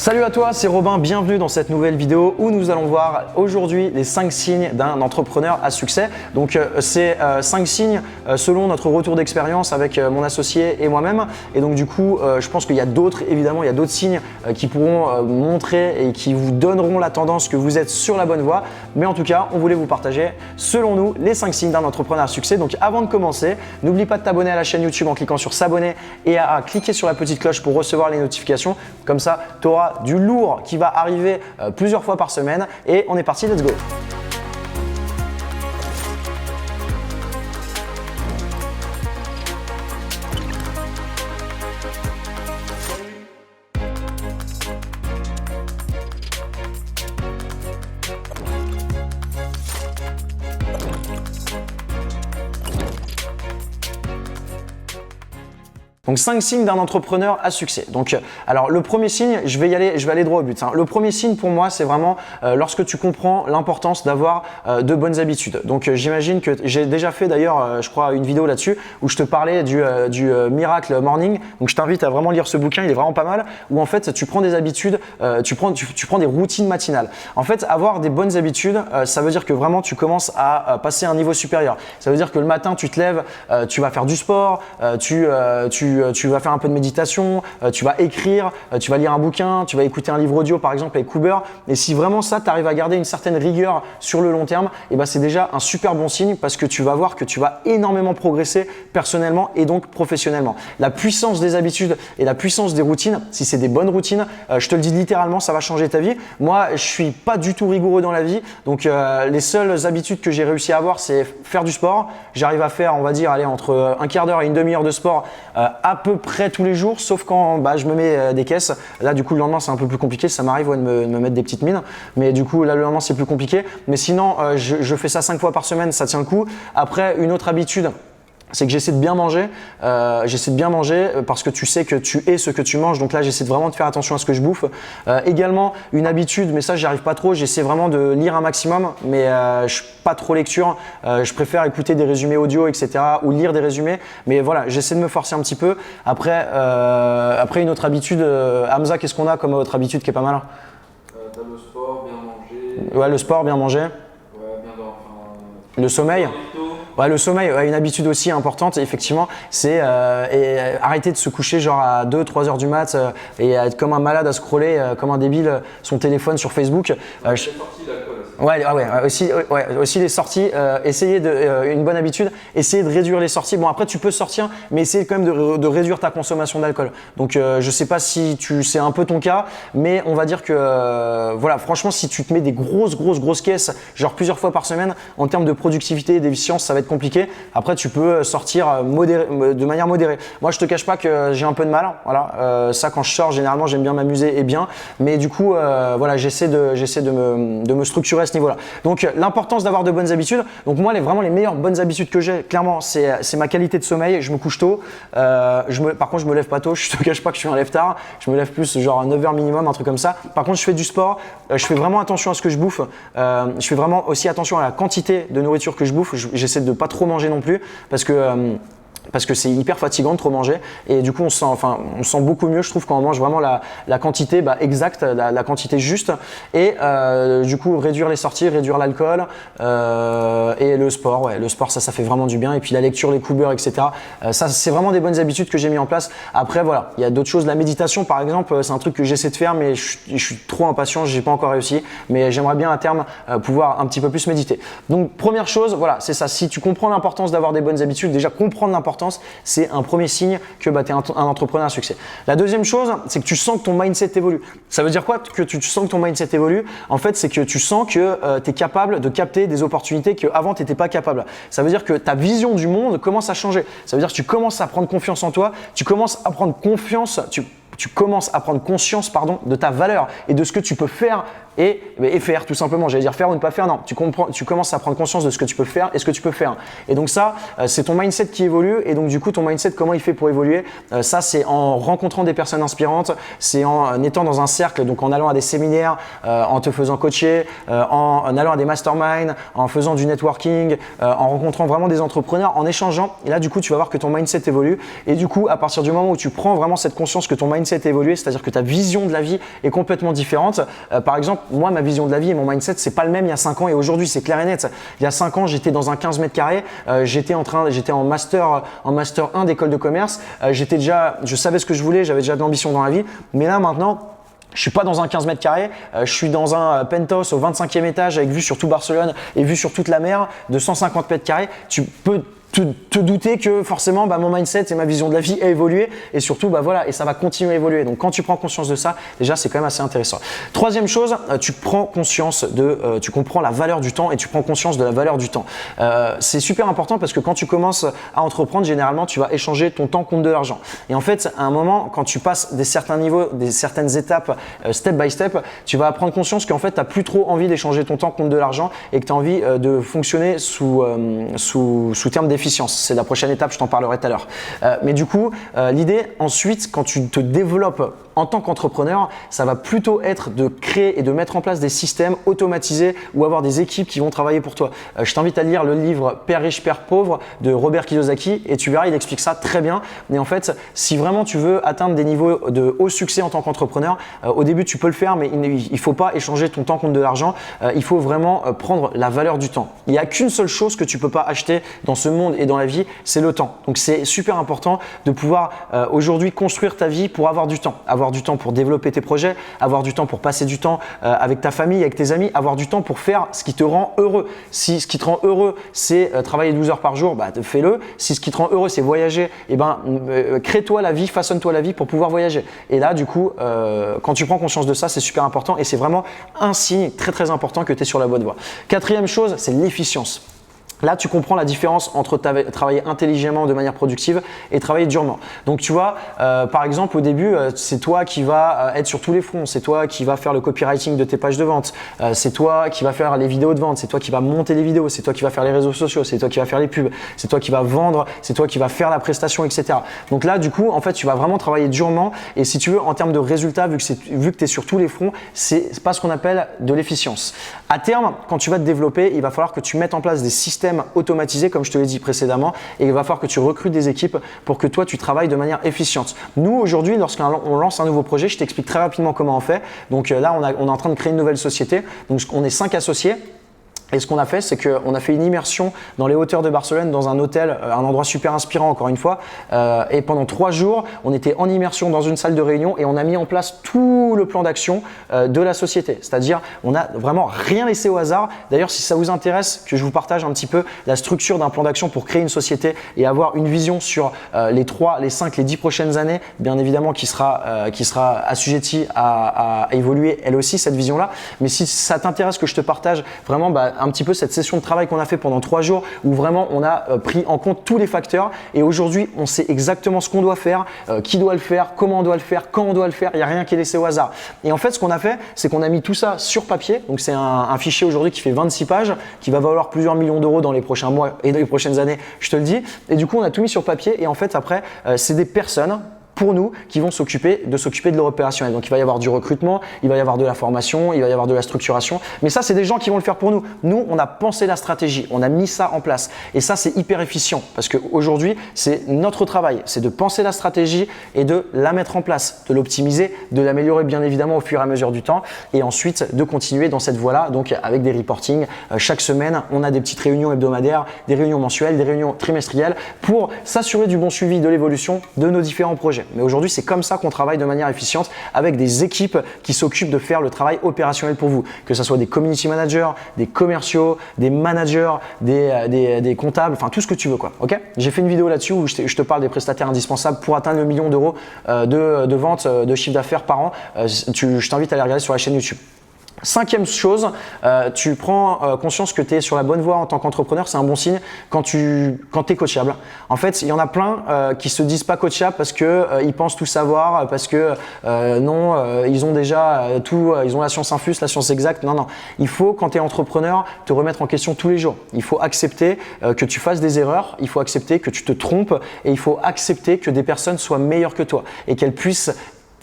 Salut à toi, c'est Robin, bienvenue dans cette nouvelle vidéo où nous allons voir aujourd'hui les 5 signes d'un entrepreneur à succès. Donc c'est 5 signes selon notre retour d'expérience avec mon associé et moi-même. Et donc du coup, je pense qu'il y a d'autres, évidemment, il y a d'autres signes qui pourront montrer et qui vous donneront la tendance que vous êtes sur la bonne voie. Mais en tout cas, on voulait vous partager, selon nous, les 5 signes d'un entrepreneur à succès. Donc avant de commencer, n'oublie pas de t'abonner à la chaîne YouTube en cliquant sur s'abonner et à cliquer sur la petite cloche pour recevoir les notifications. Comme ça, tu auras du lourd qui va arriver plusieurs fois par semaine et on est parti, let's go! Donc 5 signes d'un entrepreneur à succès. Donc alors le premier signe, je vais aller droit au but. Le premier signe pour moi, c'est vraiment lorsque tu comprends l'importance d'avoir de bonnes habitudes. Donc j'imagine que j'ai déjà fait d'ailleurs, je crois, une vidéo là-dessus où je te parlais du Miracle Morning. Donc je t'invite à vraiment lire ce bouquin, il est vraiment pas mal. Où en fait tu prends des habitudes, tu prends des routines matinales. En fait, avoir des bonnes habitudes, ça veut dire que vraiment tu commences à passer à un niveau supérieur. Ça veut dire que le matin tu te lèves, tu vas faire du sport, tu vas faire un peu de méditation, tu vas écrire, tu vas lire un bouquin, tu vas écouter un livre audio par exemple avec Uber. Et si vraiment ça, tu arrives à garder une certaine rigueur sur le long terme, et ben c'est déjà un super bon signe parce que tu vas voir que tu vas énormément progresser personnellement et donc professionnellement. La puissance des habitudes et la puissance des routines, si c'est des bonnes routines, je te le dis littéralement, ça va changer ta vie. Moi, je suis pas du tout rigoureux dans la vie, donc les seules habitudes que j'ai réussi à avoir, c'est faire du sport. J'arrive à faire, on va dire, entre un quart d'heure et une demi-heure de sport à peu près tous les jours, sauf quand je me mets des caisses. Là, du coup, le lendemain, c'est un peu plus compliqué. Ça m'arrive de me mettre des petites mines. Mais du coup, là, le lendemain, c'est plus compliqué. Mais sinon, je fais ça 5 fois par semaine, ça tient le coup. Après, une autre habitude, c'est que j'essaie de bien manger. Parce que tu sais que tu es ce que tu manges. Donc là, j'essaie vraiment de faire attention à ce que je bouffe. Également, une habitude, mais ça, j'y arrive pas trop. J'essaie vraiment de lire un maximum, mais je suis pas trop lecture. Je préfère écouter des résumés audio, etc. ou lire des résumés. Mais voilà, j'essaie de me forcer un petit peu. Après, une autre habitude, Hamza, qu'est-ce qu'on a comme autre habitude qui est pas mal? T'as le sport, bien manger. Ouais, le sport, bien manger. Ouais, bien dormir. Le sommeil. Ouais, le sommeil, une habitude aussi importante, effectivement, c'est arrêter de se coucher genre à 2-3 heures du mat et à être comme un malade à scroller comme un débile son téléphone sur Facebook. C'est sorti l'alcool. Aussi les sorties, essayer une bonne habitude, essayer de réduire les sorties. Bon, après tu peux sortir, mais essayer quand même de réduire ta consommation d'alcool. Donc je sais pas si c'est un peu ton cas, mais on va dire que voilà, franchement, si tu te mets des grosses caisses, genre plusieurs fois par semaine, en termes de productivité et d'efficience, ça va être compliqué. Après, tu peux sortir de manière modérée. Moi, je te cache pas que j'ai un peu de mal. Voilà, ça quand je sors, généralement, j'aime bien m'amuser et bien, mais du coup, voilà, j'essaie de me structurer à ce niveau-là. Donc l'importance d'avoir de bonnes habitudes. Donc moi, vraiment les meilleures bonnes habitudes que j'ai, clairement, c'est ma qualité de sommeil. Je me couche tôt. Par contre, je me lève pas tôt. Je te cache pas que je suis un lève-tard. Je me lève plus genre à 9h minimum, un truc comme ça. Par contre, je fais du sport. Je fais vraiment attention à ce que je bouffe. Je fais vraiment aussi attention à la quantité de nourriture que je bouffe. J'essaie de pas trop manger non plus parce que c'est hyper fatigant de trop manger et du coup on sent beaucoup mieux, je trouve, quand on mange vraiment la quantité exacte, la quantité juste, et du coup réduire les sorties, réduire l'alcool et le sport. Ouais, le sport, ça fait vraiment du bien, et puis la lecture, les coubeurs, etc. Ça, c'est vraiment des bonnes habitudes que j'ai mis en place. Après voilà, il y a d'autres choses. La méditation par exemple, c'est un truc que j'essaie de faire, mais je suis trop impatient, j'ai pas encore réussi, mais j'aimerais bien à terme pouvoir un petit peu plus méditer. Donc première chose, voilà, c'est ça. Si tu comprends l'importance d'avoir des bonnes habitudes, déjà comprendre l'importance, c'est un premier signe que tu es un entrepreneur à succès. La deuxième chose, c'est que tu sens que ton mindset évolue. Ça veut dire quoi que tu sens que ton mindset évolue? En fait, c'est que tu sens que tu es capable de capter des opportunités qu'avant tu n'étais pas capable. Ça veut dire que ta vision du monde commence à changer. Ça veut dire que tu commences à prendre confiance en toi, tu commences à prendre conscience de ta valeur et de ce que tu peux faire et faire, tout simplement. J'allais dire faire ou ne pas faire, non. Tu commences à prendre conscience de ce que tu peux faire et ce que tu peux faire. Et donc ça, c'est ton mindset qui évolue. Et donc du coup, ton mindset, comment il fait pour évoluer? Ça, c'est en rencontrant des personnes inspirantes, c'est en étant dans un cercle, donc en allant à des séminaires, en te faisant coacher, en allant à des masterminds, en faisant du networking, en rencontrant vraiment des entrepreneurs, en échangeant. Et là, du coup, tu vas voir que ton mindset évolue. Et du coup, à partir du moment où tu prends vraiment cette conscience que ton mindset mindset a évolué, c'est-à-dire que ta vision de la vie est complètement différente. Par exemple, moi, ma vision de la vie et mon mindset, c'est pas le même il y a 5 ans et aujourd'hui, c'est clair et net. Il y a 5 ans, j'étais dans un 15 mètres carrés, j'étais en master 1 d'école de commerce, je savais ce que je voulais, j'avais déjà de l'ambition dans la vie, mais là maintenant, je suis pas dans un 15 mètres carrés, je suis dans un penthouse au 25e étage avec vue sur tout Barcelone et vue sur toute la mer de 150 mètres carrés. Tu peux te douter que forcément mon mindset et ma vision de la vie a évolué et surtout voilà, et ça va continuer à évoluer. Donc quand tu prends conscience de ça, déjà c'est quand même assez intéressant. Troisième chose, tu comprends la valeur du temps et tu prends conscience de la valeur du temps. C'est super important parce que quand tu commences à entreprendre, généralement tu vas échanger ton temps contre de l'argent. Et en fait, à un moment, quand tu passes des certains niveaux, des certaines étapes, step by step, tu vas prendre conscience qu'en fait tu n'as plus trop envie d'échanger ton temps contre de l'argent et que tu as envie de fonctionner sous terme d'efficience. C'est la prochaine étape, je t'en parlerai tout à l'heure. Mais du coup, l'idée ensuite, quand tu te développes en tant qu'entrepreneur, ça va plutôt être de créer et de mettre en place des systèmes automatisés ou avoir des équipes qui vont travailler pour toi. Je t'invite à lire le livre Père riche, Père pauvre de Robert Kiyosaki et tu verras, il explique ça très bien. Mais en fait, si vraiment tu veux atteindre des niveaux de haut succès en tant qu'entrepreneur, au début tu peux le faire, mais il ne faut pas échanger ton temps contre de l'argent. Il faut vraiment prendre la valeur du temps. Il n'y a qu'une seule chose que tu ne peux pas acheter dans ce monde et dans la vie, c'est le temps. Donc c'est super important de pouvoir aujourd'hui construire ta vie pour avoir du temps. Avoir du temps pour développer tes projets, avoir du temps pour passer du temps avec ta famille, avec tes amis, avoir du temps pour faire ce qui te rend heureux. Si ce qui te rend heureux, c'est travailler 12 heures par jour, fais-le. Si ce qui te rend heureux, c'est voyager, crée-toi la vie, façonne-toi la vie pour pouvoir voyager. Et là, du coup, quand tu prends conscience de ça, c'est super important et c'est vraiment un signe très très important que tu es sur la bonne voie. Quatrième chose, c'est l'efficience. Là, tu comprends la différence entre travailler intelligemment de manière productive et travailler durement. Donc, tu vois, par exemple, au début, c'est toi qui vas être sur tous les fronts. C'est toi qui vas faire le copywriting de tes pages de vente. C'est toi qui vas faire les vidéos de vente. C'est toi qui vas monter les vidéos. C'est toi qui vas faire les réseaux sociaux. C'est toi qui vas faire les pubs. C'est toi qui vas vendre. C'est toi qui vas faire la prestation, etc. Donc là, du coup, en fait, tu vas vraiment travailler durement. Et si tu veux, en termes de résultats, vu que tu es sur tous les fronts, c'est pas ce qu'on appelle de l'efficience. À terme, quand tu vas te développer, il va falloir que tu mettes en place des systèmes automatisés, comme je te l'ai dit précédemment, et il va falloir que tu recrutes des équipes pour que toi tu travailles de manière efficiente. Nous aujourd'hui, lorsqu'on lance un nouveau projet, je t'explique très rapidement comment on fait. Donc là, on est en train de créer une nouvelle société. Donc on est 5 associés. Et ce qu'on a fait, c'est qu'on a fait une immersion dans les hauteurs de Barcelone, dans un hôtel, un endroit super inspirant encore une fois. Et pendant 3 jours, on était en immersion dans une salle de réunion et on a mis en place tout le plan d'action de la société. C'est-à-dire, on n'a vraiment rien laissé au hasard. D'ailleurs, si ça vous intéresse, que je vous partage un petit peu la structure d'un plan d'action pour créer une société et avoir une vision sur les 3, les 5, les 10 prochaines années, bien évidemment, qui sera assujettie à évoluer elle aussi, cette vision-là. Mais si ça t'intéresse que je te partage vraiment un petit peu cette session de travail qu'on a fait pendant 3 jours où vraiment on a pris en compte tous les facteurs et aujourd'hui on sait exactement ce qu'on doit faire, qui doit le faire, comment on doit le faire, quand on doit le faire, il n'y a rien qui est laissé au hasard. Et en fait ce qu'on a fait, c'est qu'on a mis tout ça sur papier, donc c'est un fichier aujourd'hui qui fait 26 pages, qui va valoir plusieurs millions d'euros dans les prochains mois et dans les prochaines années, je te le dis. Et du coup on a tout mis sur papier et en fait après c'est des personnes pour nous qui vont s'occuper de leur opérationnel. Donc il va y avoir du recrutement, il va y avoir de la formation, il va y avoir de la structuration. Mais ça, c'est des gens qui vont le faire pour nous. Nous, on a pensé la stratégie, on a mis ça en place. Et ça, c'est hyper efficient parce qu'aujourd'hui, c'est notre travail. C'est de penser la stratégie et de la mettre en place, de l'optimiser, de l'améliorer bien évidemment au fur et à mesure du temps et ensuite de continuer dans cette voie-là. Donc avec des reportings. Chaque semaine, on a des petites réunions hebdomadaires, des réunions mensuelles, des réunions trimestrielles pour s'assurer du bon suivi de l'évolution de nos différents projets. Mais aujourd'hui, c'est comme ça qu'on travaille de manière efficiente avec des équipes qui s'occupent de faire le travail opérationnel pour vous. Que ce soit des community managers, des commerciaux, des managers, des comptables, enfin tout ce que tu veux, quoi. Ok ? J'ai fait une vidéo là-dessus où je te parle des prestataires indispensables pour atteindre le 1 million d'euros de vente de chiffre d'affaires par an. Je t'invite à aller regarder sur la chaîne YouTube. 5e chose, tu prends conscience que tu es sur la bonne voie en tant qu'entrepreneur, c'est un bon signe quand tu es coachable. En fait, il y en a plein qui se disent pas coachables parce que ils pensent tout savoir, parce que ils ont déjà tout, ils ont la science infuse, la science exacte. Non. Il faut, quand tu es entrepreneur, te remettre en question tous les jours. Il faut accepter que tu fasses des erreurs, il faut accepter que tu te trompes et il faut accepter que des personnes soient meilleures que toi et qu'elles puissent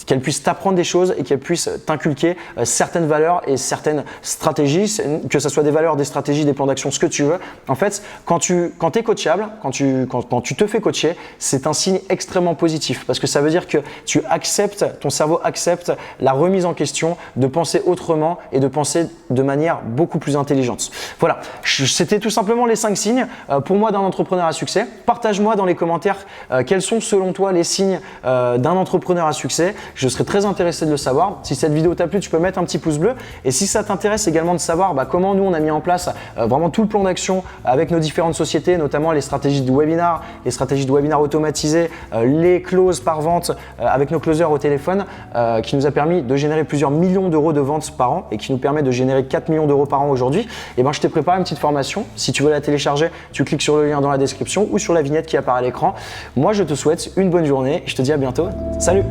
qu'elle puisse t'apprendre des choses et qu'elle puisse t'inculquer certaines valeurs et certaines stratégies, que ce soit des valeurs, des stratégies, des plans d'action, ce que tu veux. En fait, quand tu es coachable, quand tu te fais coacher, c'est un signe extrêmement positif parce que ça veut dire que ton cerveau accepte la remise en question, de penser autrement et de penser de manière beaucoup plus intelligente. Voilà, c'était tout simplement les 5 signes pour moi d'un entrepreneur à succès. Partage-moi dans les commentaires quels sont selon toi les signes d'un entrepreneur à succès. Je serais très intéressé de le savoir. Si cette vidéo t'a plu, tu peux mettre un petit pouce bleu. Et si ça t'intéresse également de savoir comment nous on a mis en place vraiment tout le plan d'action avec nos différentes sociétés, notamment les stratégies de webinar, les stratégies de webinar automatisées, les clauses par vente avec nos closers au téléphone qui nous a permis de générer plusieurs millions d'euros de ventes par an et qui nous permet de générer 4 millions d'euros par an aujourd'hui, et je t'ai préparé une petite formation. Si tu veux la télécharger, tu cliques sur le lien dans la description ou sur la vignette qui apparaît à l'écran. Moi, je te souhaite une bonne journée. Je te dis à bientôt. Salut!